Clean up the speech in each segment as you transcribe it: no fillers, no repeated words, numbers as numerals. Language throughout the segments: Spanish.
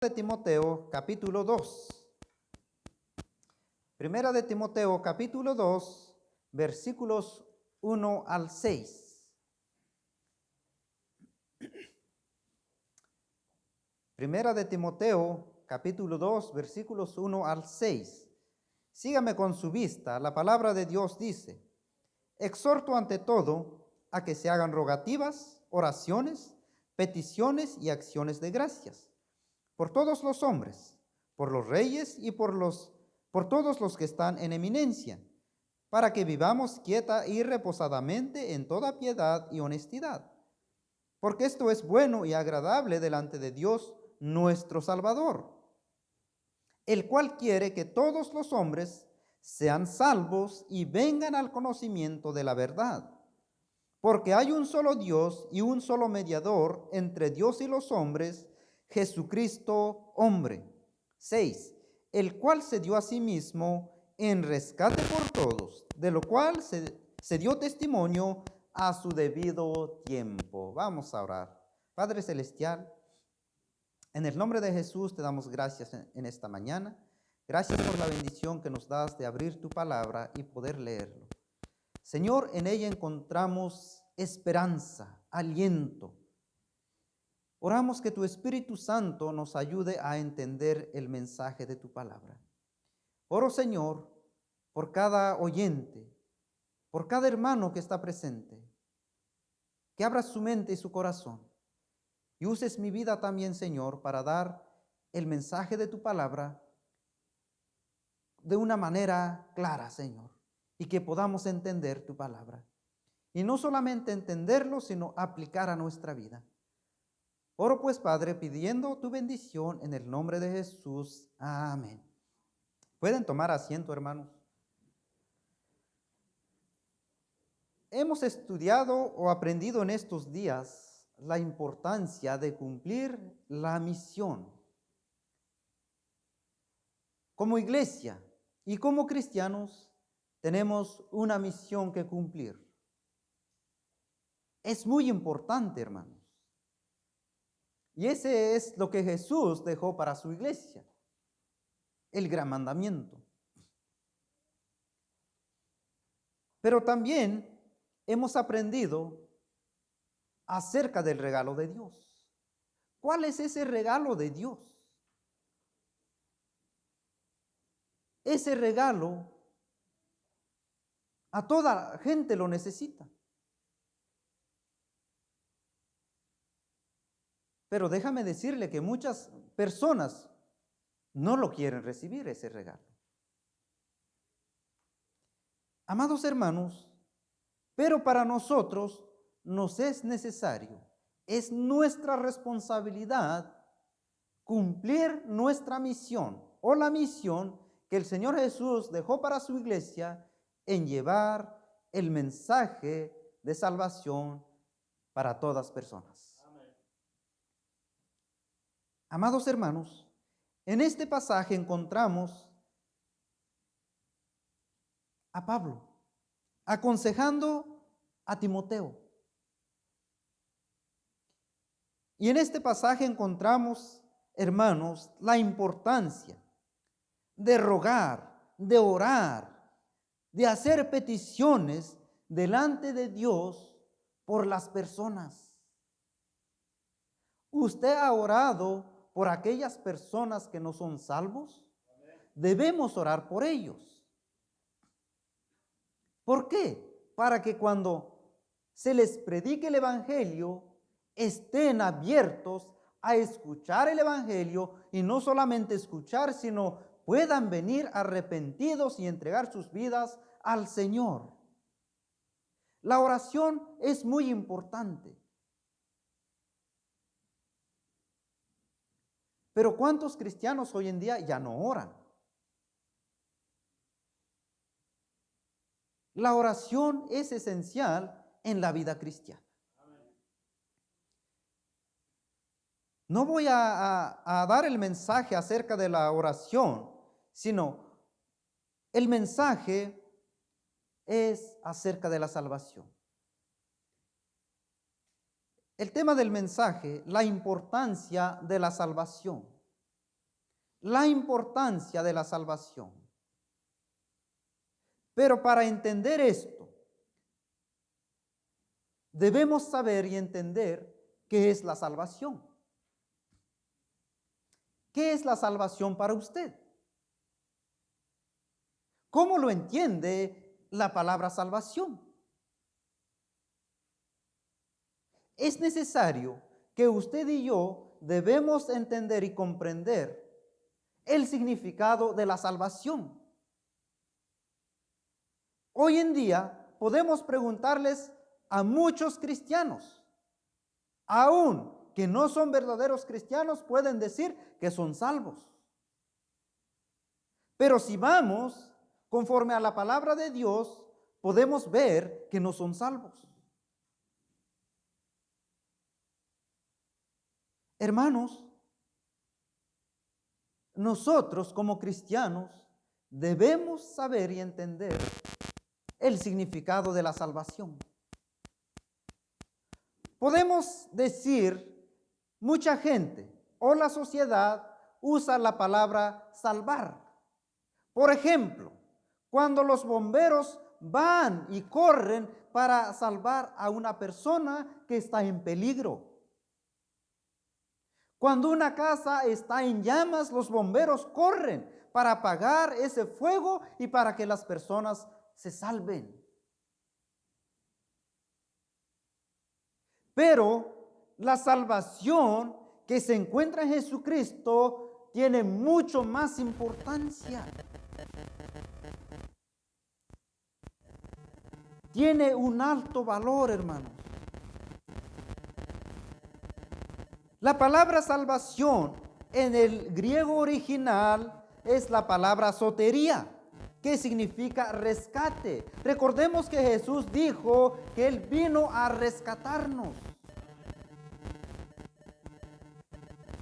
de Timoteo, capítulo 2. Primera de Timoteo, capítulo 2, versículos 1 al 6. Primera de Timoteo, capítulo 2, versículos 1 al 6. Sígame con su vista. La palabra de Dios dice: exhorto ante todo a que se hagan rogativas, oraciones, peticiones y acciones de gracias por todos los hombres, por los reyes y por todos los que están en eminencia, para que vivamos quieta y reposadamente en toda piedad y honestidad. Porque esto es bueno y agradable delante de Dios nuestro Salvador, el cual quiere que todos los hombres sean salvos y vengan al conocimiento de la verdad. Porque hay un solo Dios y un solo mediador entre Dios y los hombres, Jesucristo hombre. 6. El cual se dio a sí mismo en rescate por todos, de lo cual se dio testimonio a su debido tiempo. Vamos a orar. Padre Celestial, en el nombre de Jesús te damos gracias en esta mañana. Gracias por la bendición que nos das de abrir tu palabra y poder leerlo. Señor, en ella encontramos esperanza, aliento. Oramos que tu Espíritu Santo nos ayude a entender el mensaje de tu palabra. Oro, Señor, por cada oyente, por cada hermano que está presente, que abra su mente y su corazón y uses mi vida también, Señor, para dar el mensaje de tu palabra de una manera clara, Señor, y que podamos entender tu palabra. Y no solamente entenderlo, sino aplicar a nuestra vida. Oro pues, Padre, pidiendo tu bendición en el nombre de Jesús. Amén. Pueden tomar asiento, hermanos. Hemos estudiado o aprendido en estos días la importancia de cumplir la misión. Como iglesia y como cristianos tenemos una misión que cumplir. Es muy importante, hermanos. Y ese es lo que Jesús dejó para su iglesia, el gran mandamiento. Pero también hemos aprendido acerca del regalo de Dios. ¿Cuál es ese regalo de Dios? Ese regalo a toda gente lo necesita. Pero déjame decirle que muchas personas no lo quieren recibir, ese regalo. Amados hermanos, pero para nosotros nos es necesario, es nuestra responsabilidad cumplir nuestra misión o la misión que el Señor Jesús dejó para su iglesia en llevar el mensaje de salvación para todas personas. Amados hermanos, en este pasaje encontramos a Pablo aconsejando a Timoteo. Y en este pasaje encontramos, hermanos, la importancia de rogar, de orar, de hacer peticiones delante de Dios por las personas. ¿Usted ha orado por aquellas personas que no son salvos? Debemos orar por ellos. ¿Por qué? Para que cuando se les predique el evangelio, estén abiertos a escuchar el evangelio y no solamente escuchar, sino puedan venir arrepentidos y entregar sus vidas al Señor. La oración es muy importante. Pero ¿cuántos cristianos hoy en día ya no oran? La oración es esencial en la vida cristiana. No voy a dar el mensaje acerca de la oración, sino el mensaje es acerca de la salvación. El tema del mensaje, la importancia de la salvación. la importancia de la salvación. Pero para entender esto, debemos saber y entender qué es la salvación. ¿Qué es la salvación para usted? ¿Cómo lo entiende la palabra salvación? Es necesario que usted y yo debemos entender y comprender el significado de la salvación. Hoy en día podemos preguntarles a muchos cristianos, aún que no son verdaderos cristianos, pueden decir que son salvos. Pero si vamos conforme a la palabra de Dios, podemos ver que no son salvos. Hermanos, nosotros como cristianos debemos saber y entender el significado de la salvación. Podemos decir, mucha gente o la sociedad usa la palabra salvar. Por ejemplo, cuando los bomberos van y corren para salvar a una persona que está en peligro. Cuando una casa está en llamas, los bomberos corren para apagar ese fuego y para que las personas se salven. Pero la salvación que se encuentra en Jesucristo tiene mucho más importancia. Tiene un alto valor, hermanos. La palabra salvación en el griego original es la palabra sotería, que significa rescate. Recordemos que Jesús dijo que Él vino a rescatarnos.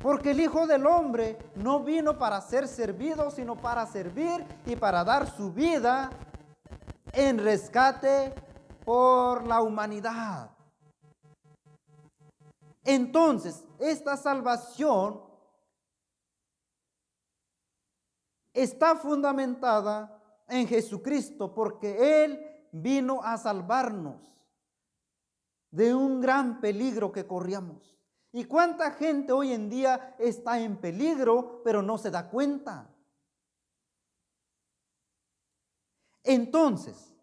Porque el Hijo del Hombre no vino para ser servido, sino para servir y para dar su vida en rescate por la humanidad. Entonces, esta salvación está fundamentada en Jesucristo porque Él vino a salvarnos de un gran peligro que corríamos. ¿Y cuánta gente hoy en día está en peligro pero no se da cuenta? Entonces,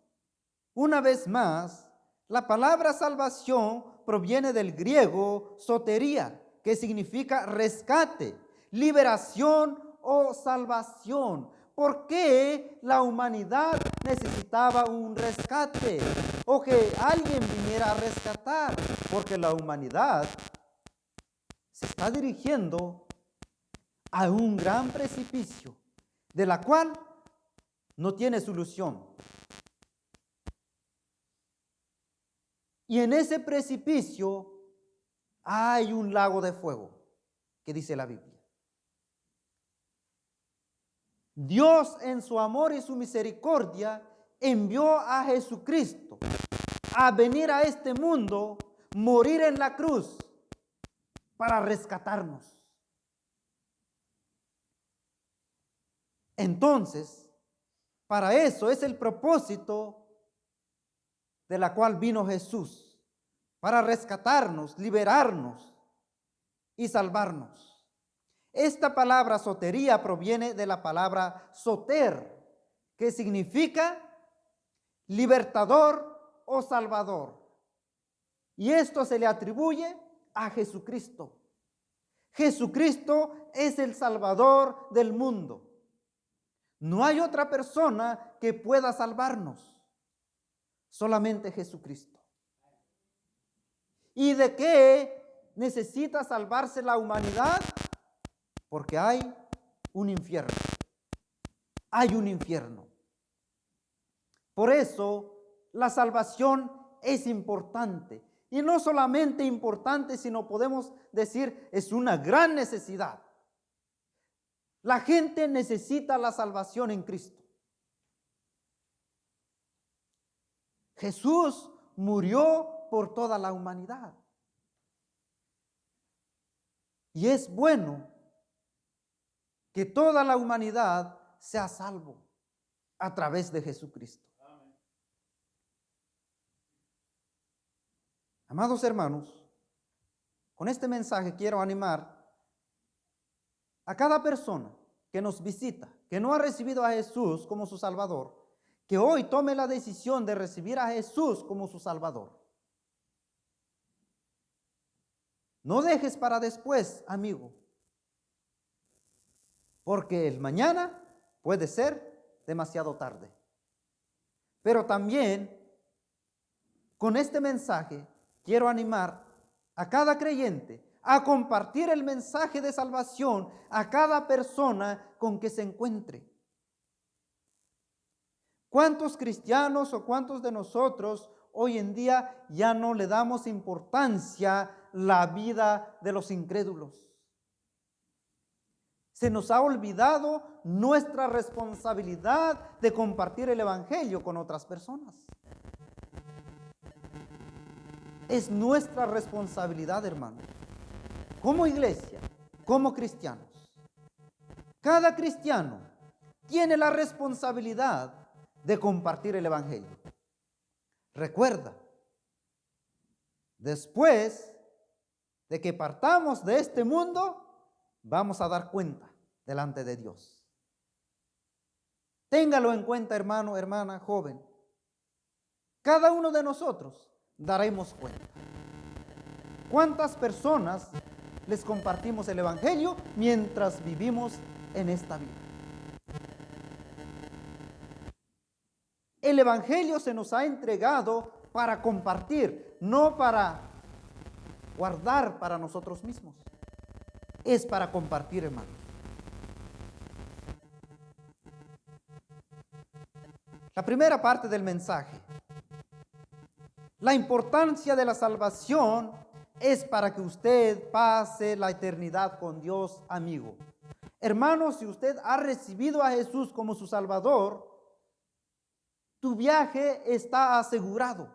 una vez más, la palabra salvación proviene del griego sotería, que significa rescate, liberación o salvación. ¿Por qué la humanidad necesitaba un rescate o que alguien viniera a rescatar? Porque la humanidad se está dirigiendo a un gran precipicio, de la cual no tiene solución. Y en ese precipicio hay un lago de fuego, que dice la Biblia. Dios en su amor y su misericordia envió a Jesucristo a venir a este mundo, morir en la cruz para rescatarnos. Entonces, para eso es el propósito de la cual vino Jesús, para rescatarnos, liberarnos y salvarnos. Esta palabra sotería proviene de la palabra soter, que significa libertador o salvador. Y esto se le atribuye a Jesucristo. Jesucristo es el Salvador del mundo. No hay otra persona que pueda salvarnos. Solamente Jesucristo. ¿Y de qué necesita salvarse la humanidad? Porque hay un infierno. Hay un infierno. Por eso la salvación es importante. Y no solamente importante, sino podemos decir es una gran necesidad. La gente necesita la salvación en Cristo. Jesús murió por toda la humanidad. Y es bueno que toda la humanidad sea salvo a través de Jesucristo. Amados hermanos, con este mensaje quiero animar a cada persona que nos visita, que no ha recibido a Jesús como su Salvador, que hoy tome la decisión de recibir a Jesús como su Salvador. No dejes para después, amigo, porque el mañana puede ser demasiado tarde. Pero también con este mensaje quiero animar a cada creyente a compartir el mensaje de salvación a cada persona con que se encuentre. ¿Cuántos cristianos o cuántos de nosotros hoy en día ya no le damos importancia a la vida de los incrédulos? Se nos ha olvidado nuestra responsabilidad de compartir el evangelio con otras personas. Es nuestra responsabilidad, hermano, como iglesia, como cristianos. Cada cristiano tiene la responsabilidad de compartir el evangelio. Recuerda, después de que partamos de este mundo, vamos a dar cuenta delante de Dios. Téngalo en cuenta, hermano, hermana, joven. Cada uno de nosotros daremos cuenta. ¿Cuántas personas les compartimos el evangelio mientras vivimos en esta vida? El evangelio se nos ha entregado para compartir, no para guardar para nosotros mismos. Es para compartir, hermanos. La primera parte del mensaje. La importancia de la salvación es para que usted pase la eternidad con Dios, amigo. Hermano, si usted ha recibido a Jesús como su Salvador, tu viaje está asegurado.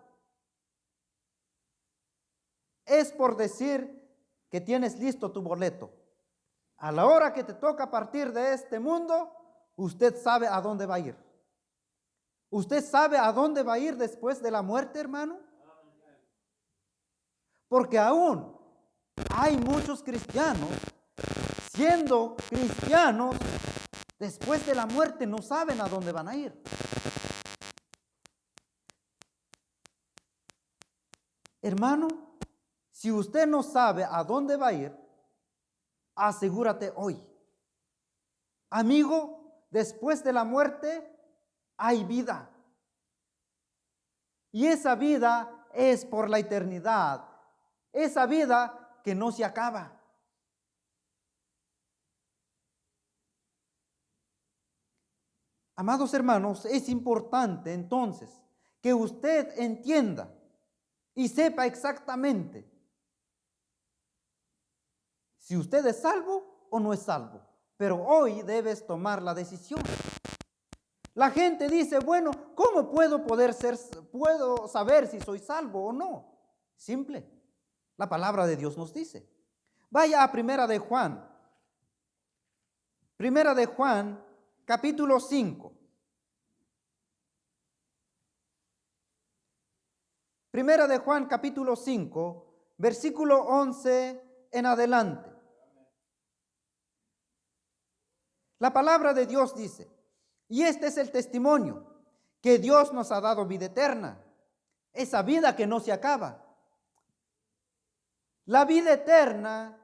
Es por decir que tienes listo tu boleto. A la hora que te toca partir de este mundo, usted sabe a dónde va a ir. ¿Usted sabe a dónde va a ir después de la muerte, hermano? Porque aún hay muchos cristianos, siendo cristianos, después de la muerte no saben a dónde van a ir. Hermano, si usted no sabe a dónde va a ir, asegúrate hoy. Amigo, después de la muerte hay vida. Y esa vida es por la eternidad. Esa vida que no se acaba. Amados hermanos, es importante entonces que usted entienda y sepa exactamente si usted es salvo o no es salvo. Pero hoy debes tomar la decisión. La gente dice, bueno, ¿cómo puedo saber si soy salvo o no? Simple. La palabra de Dios nos dice. Vaya a Primera de Juan. Primera de Juan, capítulo 5. Primera de Juan, capítulo 5, versículo 11 en adelante. La palabra de Dios dice, y este es el testimonio, que Dios nos ha dado vida eterna, esa vida que no se acaba. La vida eterna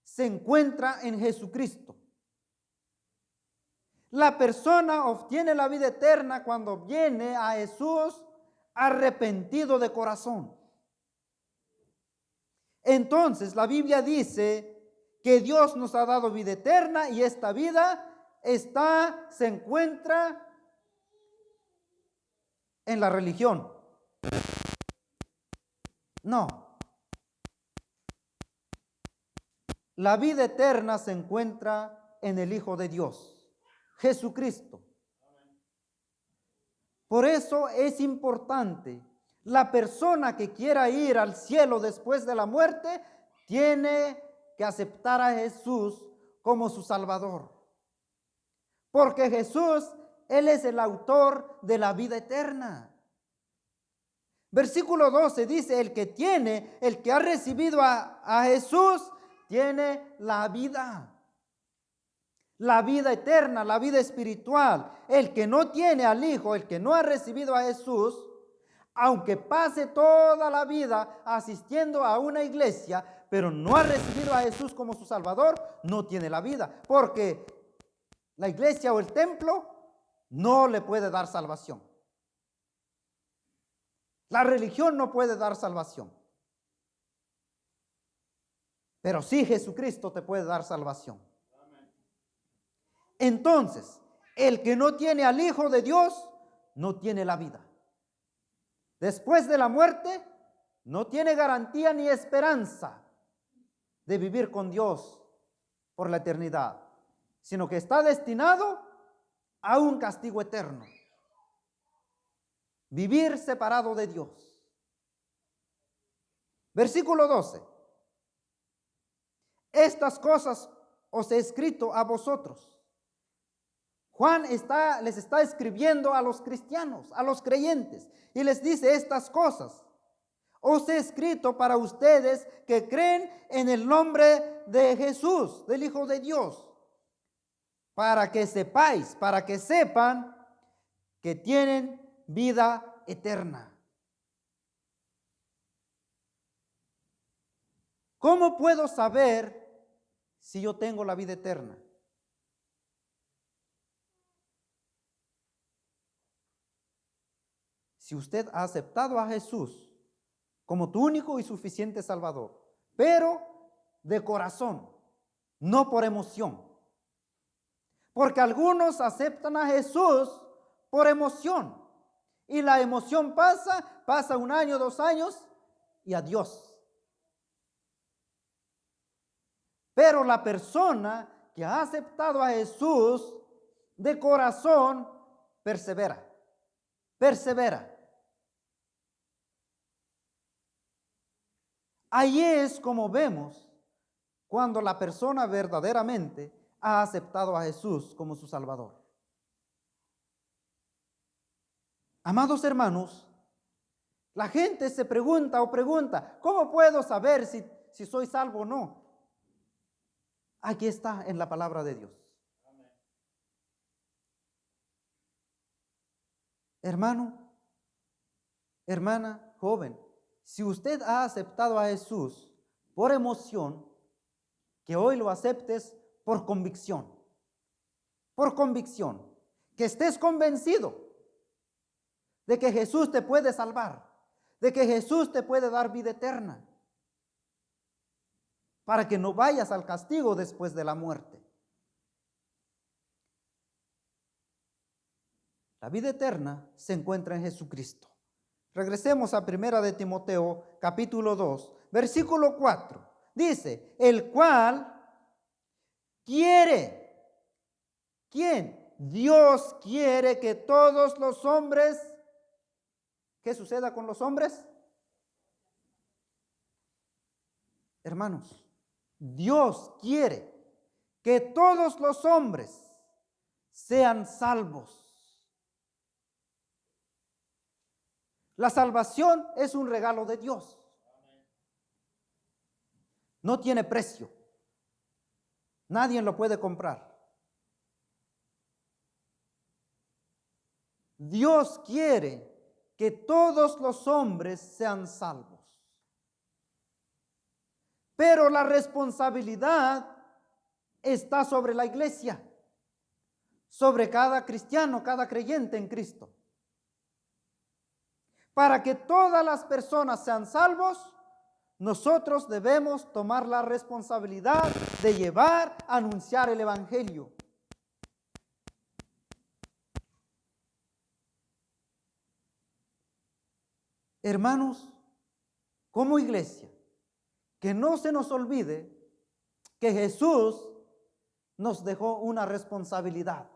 se encuentra en Jesucristo. La persona obtiene la vida eterna cuando viene a Jesús arrepentido de corazón. Entonces la Biblia dice que Dios nos ha dado vida eterna y esta vida se encuentra en la religión. No. La vida eterna se encuentra en el Hijo de Dios, Jesucristo. Por eso es importante, la persona que quiera ir al cielo después de la muerte, tiene que aceptar a Jesús como su Salvador. Porque Jesús, Él es el autor de la vida eterna. Versículo 12 dice, el que ha recibido a Jesús, tiene la vida eterna, la vida espiritual. El que no tiene al Hijo, el que no ha recibido a Jesús, aunque pase toda la vida asistiendo a una iglesia, pero no ha recibido a Jesús como su Salvador, no tiene la vida, porque la iglesia o el templo no le puede dar salvación. La religión no puede dar salvación. Pero sí Jesucristo te puede dar salvación. Entonces, el que no tiene al Hijo de Dios, no tiene la vida. Después de la muerte, no tiene garantía ni esperanza de vivir con Dios por la eternidad, sino que está destinado a un castigo eterno. Vivir separado de Dios. Versículo 12. Estas cosas os he escrito a vosotros. Juan les está escribiendo a los cristianos, a los creyentes, y les dice estas cosas. Os he escrito para ustedes que creen en el nombre de Jesús, del Hijo de Dios, para que sepáis, para que sepan que tienen vida eterna. ¿Cómo puedo saber si yo tengo la vida eterna? Si usted ha aceptado a Jesús como tu único y suficiente Salvador, pero de corazón, no por emoción. Porque algunos aceptan a Jesús por emoción. Y la emoción pasa 1 año, 2 años y adiós. Pero la persona que ha aceptado a Jesús de corazón, persevera. Ahí es como vemos cuando la persona verdaderamente ha aceptado a Jesús como su Salvador. Amados hermanos, la gente se pregunta, ¿cómo puedo saber si soy salvo o no? Aquí está en la palabra de Dios. Amén. Hermano, hermana, joven, si usted ha aceptado a Jesús por emoción, que hoy lo aceptes por convicción. Por convicción. Que estés convencido de que Jesús te puede salvar, de que Jesús te puede dar vida eterna, para que no vayas al castigo después de la muerte. La vida eterna se encuentra en Jesucristo. Regresemos a 1 de Timoteo, capítulo 2, versículo 4. Dice, el cual quiere. ¿Quién? Dios quiere que todos los hombres, ¿qué suceda con los hombres? Hermanos, Dios quiere que todos los hombres sean salvos. La salvación es un regalo de Dios. No tiene precio. Nadie lo puede comprar. Dios quiere que todos los hombres sean salvos. Pero la responsabilidad está sobre la iglesia, sobre cada cristiano, cada creyente en Cristo. Para que todas las personas sean salvos, nosotros debemos tomar la responsabilidad de llevar, anunciar el evangelio. Hermanos, como iglesia, que no se nos olvide que Jesús nos dejó una responsabilidad,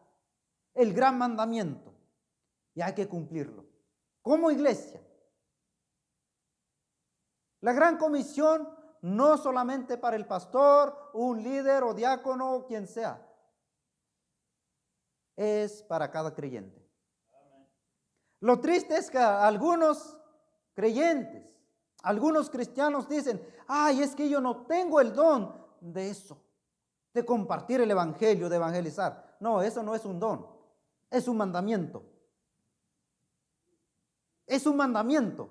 el gran mandamiento, y hay que cumplirlo. Como iglesia, la gran comisión no solamente para el pastor, un líder o diácono, quien sea. Es para cada creyente. Lo triste es que algunos creyentes, algunos cristianos dicen, ay, es que yo no tengo el don de eso, de compartir el evangelio, de evangelizar. No, eso no es un don, es un mandamiento. Es un mandamiento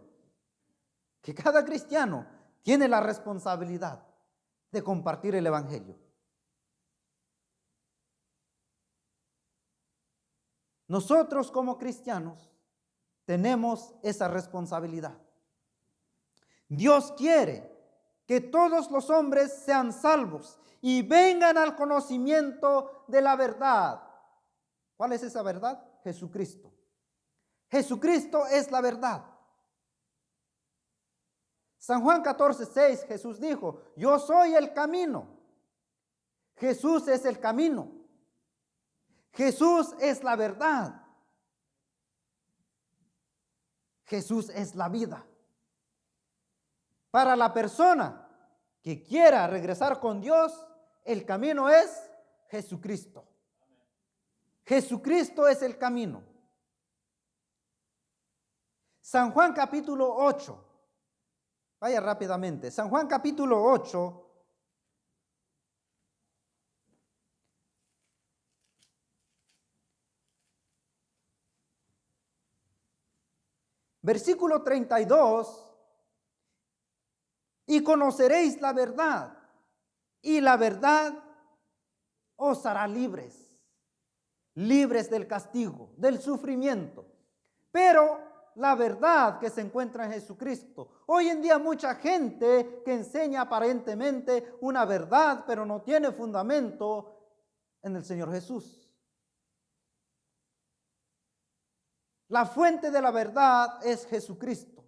que cada cristiano tiene la responsabilidad de compartir el evangelio. Nosotros como cristianos tenemos esa responsabilidad. Dios quiere que todos los hombres sean salvos y vengan al conocimiento de la verdad. ¿Cuál es esa verdad? Jesucristo. Jesucristo es la verdad. San Juan 14:6, Jesús dijo, yo soy el camino. Jesús es el camino. Jesús es la verdad. Jesús es la vida. Para la persona que quiera regresar con Dios, el camino es Jesucristo. Jesucristo es el camino. San Juan capítulo 8. Vaya rápidamente. San Juan capítulo 8. Versículo 32. Y conoceréis la verdad, y la verdad os hará libres, libres del castigo, del sufrimiento. Pero la verdad que se encuentra en Jesucristo. Hoy en día mucha gente que enseña aparentemente una verdad, pero no tiene fundamento en el Señor Jesús. La fuente de la verdad es Jesucristo.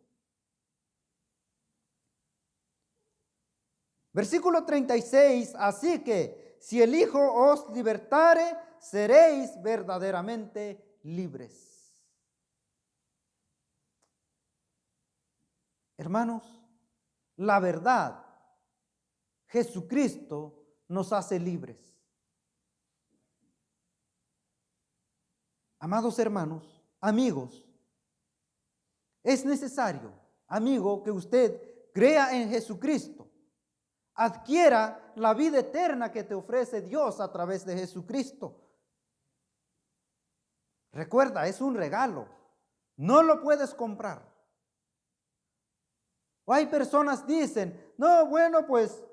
Versículo 36, así que si el Hijo os libertare, seréis verdaderamente libres. Hermanos, la verdad, Jesucristo nos hace libres. Amados hermanos, amigos, es necesario, amigo, que usted crea en Jesucristo. Adquiera la vida eterna que te ofrece Dios a través de Jesucristo. Recuerda, es un regalo. No lo puedes comprar. O hay personas que dicen, no, bueno, pues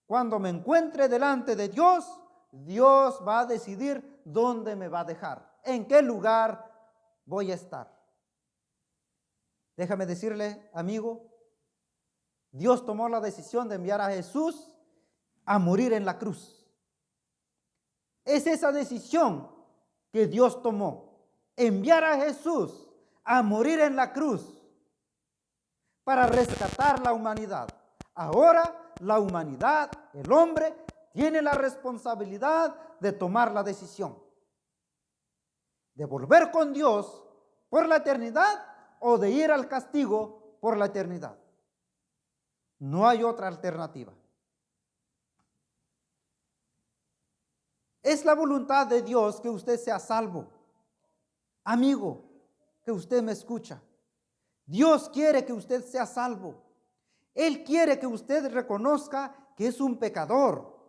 cuando me encuentre delante de Dios, Dios va a decidir dónde me va a dejar, en qué lugar voy a estar. Déjame decirle, amigo, Dios tomó la decisión de enviar a Jesús a morir en la cruz. Es esa decisión que Dios tomó, enviar a Jesús a morir en la cruz para rescatar la humanidad. Ahora la humanidad, el hombre, tiene la responsabilidad de tomar la decisión de volver con Dios por la eternidad o de ir al castigo por la eternidad. No hay otra alternativa. Es la voluntad de Dios que usted sea salvo. Amigo, que usted me escucha. Dios quiere que usted sea salvo. Él quiere que usted reconozca que es un pecador,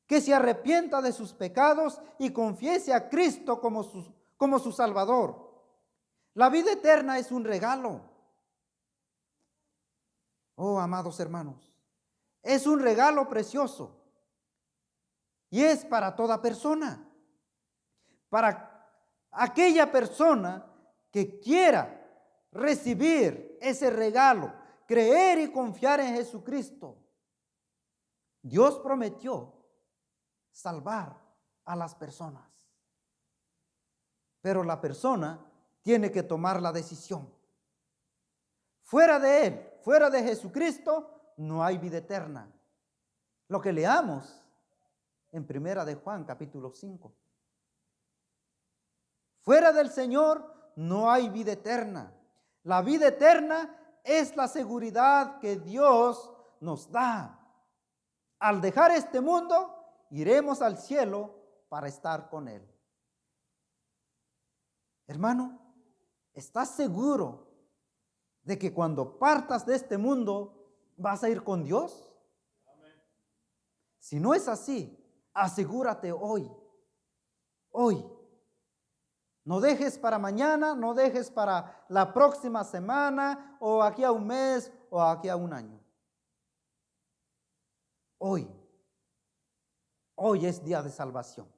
que se arrepienta de sus pecados y confiese a Cristo como su Salvador. La vida eterna es un regalo. Oh, amados hermanos, es un regalo precioso y es para toda persona. Para aquella persona que quiera recibir ese regalo, creer y confiar en Jesucristo. Dios prometió salvar a las personas, pero la persona tiene que tomar la decisión. Fuera de Él, fuera de Jesucristo, no hay vida eterna. Lo que leamos en Primera de Juan, capítulo 5. Fuera del Señor no hay vida eterna. La vida eterna es la seguridad que Dios nos da. Al dejar este mundo, iremos al cielo para estar con Él. Hermano, ¿estás seguro de que cuando partas de este mundo vas a ir con Dios? Si no es así, asegúrate hoy. Hoy. No dejes para mañana, no dejes para la próxima semana, o aquí a un mes, o aquí a un año. Hoy. Hoy es día de salvación.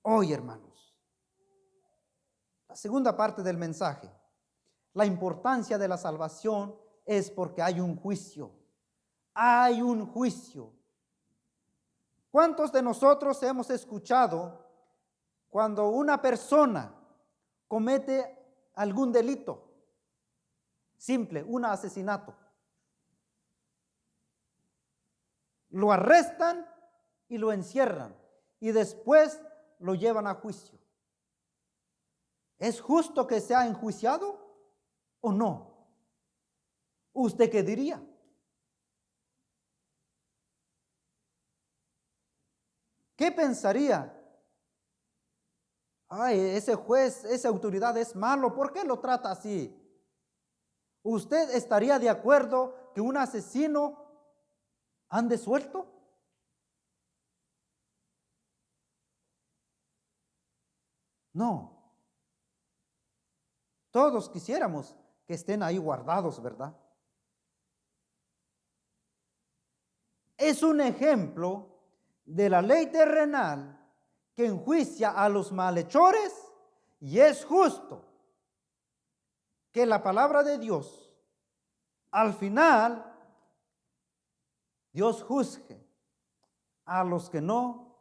Hoy, hermanos. La segunda parte del mensaje. La importancia de la salvación es porque hay un juicio. Hay un juicio. ¿Cuántos de nosotros hemos escuchado cuando una persona comete algún delito? Simple, un asesinato. Lo arrestan y lo encierran y después lo llevan a juicio. ¿Es justo que sea enjuiciado o no? ¿Usted qué diría? ¿Qué pensaría? Ay, ese juez, esa autoridad es malo, ¿por qué lo trata así? ¿Usted estaría de acuerdo que un asesino ande suelto? No. Todos quisiéramos que estén ahí guardados, ¿verdad? Es un ejemplo de la ley terrenal que enjuicia a los malhechores, y es justo que la palabra de Dios, al final, Dios juzgue a los que no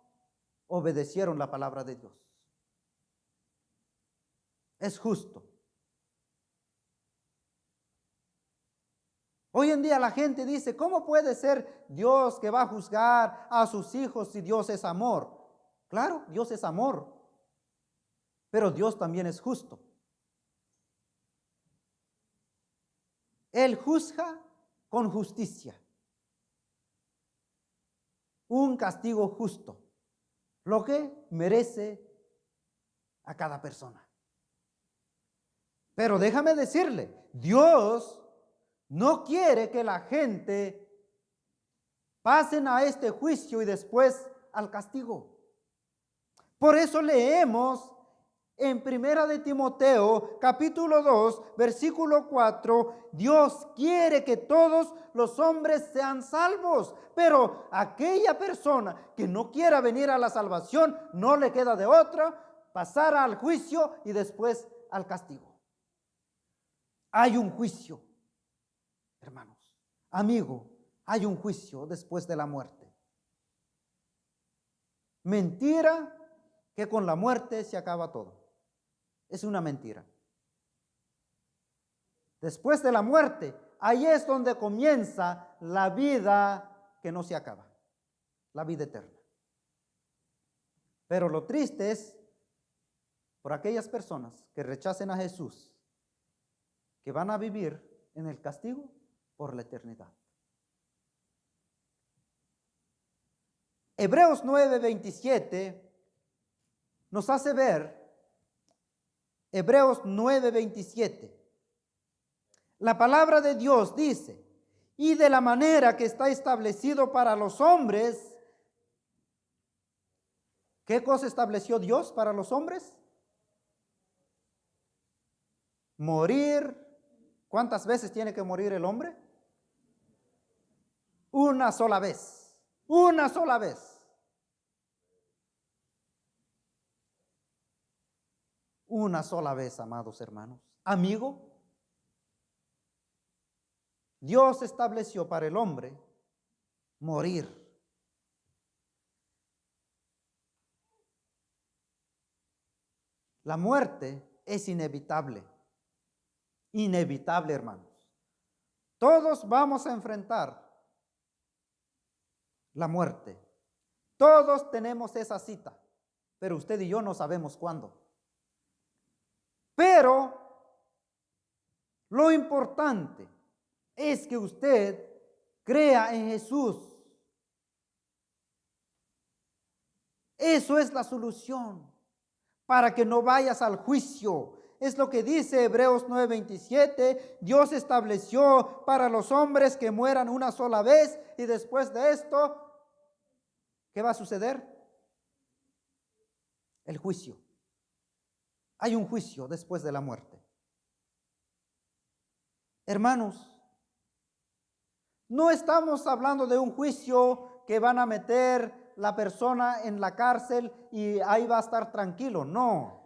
obedecieron la palabra de Dios. Es justo. Hoy en día la gente dice, ¿cómo puede ser Dios que va a juzgar a sus hijos si Dios es amor? Claro, Dios es amor, pero Dios también es justo. Él juzga con justicia, un castigo justo, lo que merece a cada persona. Pero déjame decirle, Dios no quiere que la gente pasen a este juicio y después al castigo. Por eso leemos en Primera de Timoteo, capítulo 2, versículo 4, Dios quiere que todos los hombres sean salvos, pero aquella persona que no quiera venir a la salvación, no le queda de otra, pasar al juicio y después al castigo. Hay un juicio, hermanos, amigo, hay un juicio después de la muerte. Mentira que con la muerte se acaba todo. Es una mentira. Después de la muerte, ahí es donde comienza la vida que no se acaba, la vida eterna. Pero lo triste es por aquellas personas que rechacen a Jesús, que van a vivir en el castigo por la eternidad. Hebreos 9:27 nos hace ver, Hebreos 9:27, la palabra de Dios dice, y de la manera que está establecido para los hombres. ¿Qué cosa estableció Dios para los hombres? Morir. ¿Cuántas veces tiene que morir el hombre? Una sola vez. Una sola vez. Una sola vez, amados hermanos. Amigo, Dios estableció para el hombre morir. La muerte es inevitable. Inevitable, hermanos. Todos vamos a enfrentar la muerte. Todos tenemos esa cita, pero usted y yo no sabemos cuándo. Pero lo importante es que usted crea en Jesús. Eso es la solución para que no vayas al juicio. Es lo que dice Hebreos 9:27. Dios estableció para los hombres que mueran una sola vez y después de esto, ¿qué va a suceder? El juicio. Hay un juicio después de la muerte. Hermanos, no estamos hablando de un juicio que van a meter la persona en la cárcel y ahí va a estar tranquilo. No.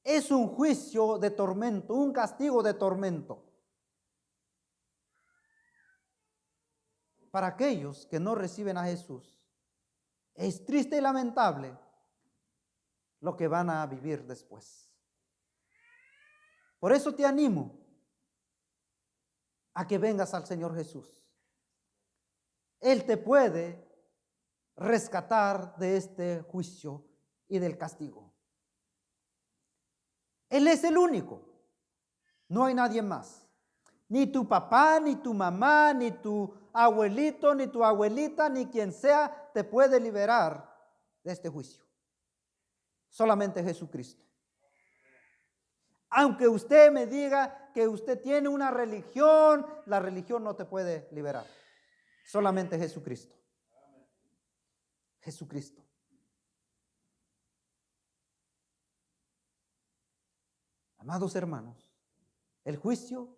Es un juicio de tormento, un castigo de tormento para aquellos que no reciben a Jesús. Es triste y lamentable lo que van a vivir después. Por eso te animo a que vengas al Señor Jesús. Él te puede rescatar de este juicio y del castigo. Él es el único. No hay nadie más. Ni tu papá, ni tu mamá, ni tu abuelito, ni tu abuelita, ni quien sea te puede liberar de este juicio. Solamente Jesucristo. Aunque usted me diga que usted tiene una religión, la religión no te puede liberar. Solamente Jesucristo. Jesucristo. Amados hermanos, el juicio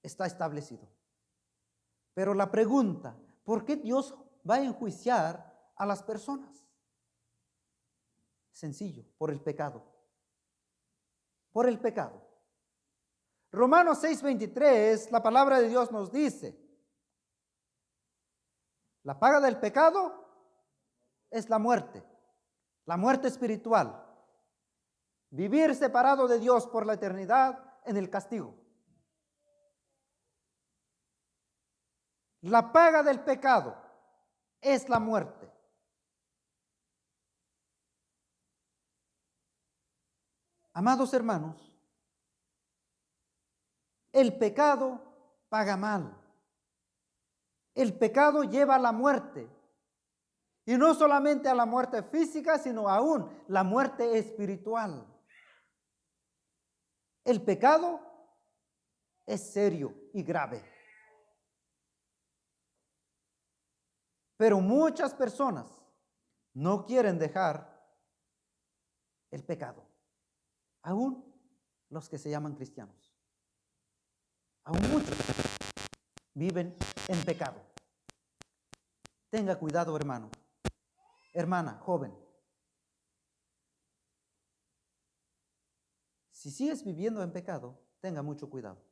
está establecido. Pero la pregunta, ¿por qué Dios va a enjuiciar a las personas? Sencillo, por el pecado. Por el pecado. Romanos 6:23, la palabra de Dios nos dice, la paga del pecado es la muerte espiritual. Vivir separado de Dios por la eternidad en el castigo. La paga del pecado es la muerte. Amados hermanos, el pecado paga mal. El pecado lleva a la muerte. Y no solamente a la muerte física, sino aún la muerte espiritual. El pecado es serio y grave. Pero muchas personas no quieren dejar el pecado. Aún los que se llaman cristianos. Aún muchos viven en pecado. Tenga cuidado, hermano, hermana, joven. Si sigues viviendo en pecado, tenga mucho cuidado.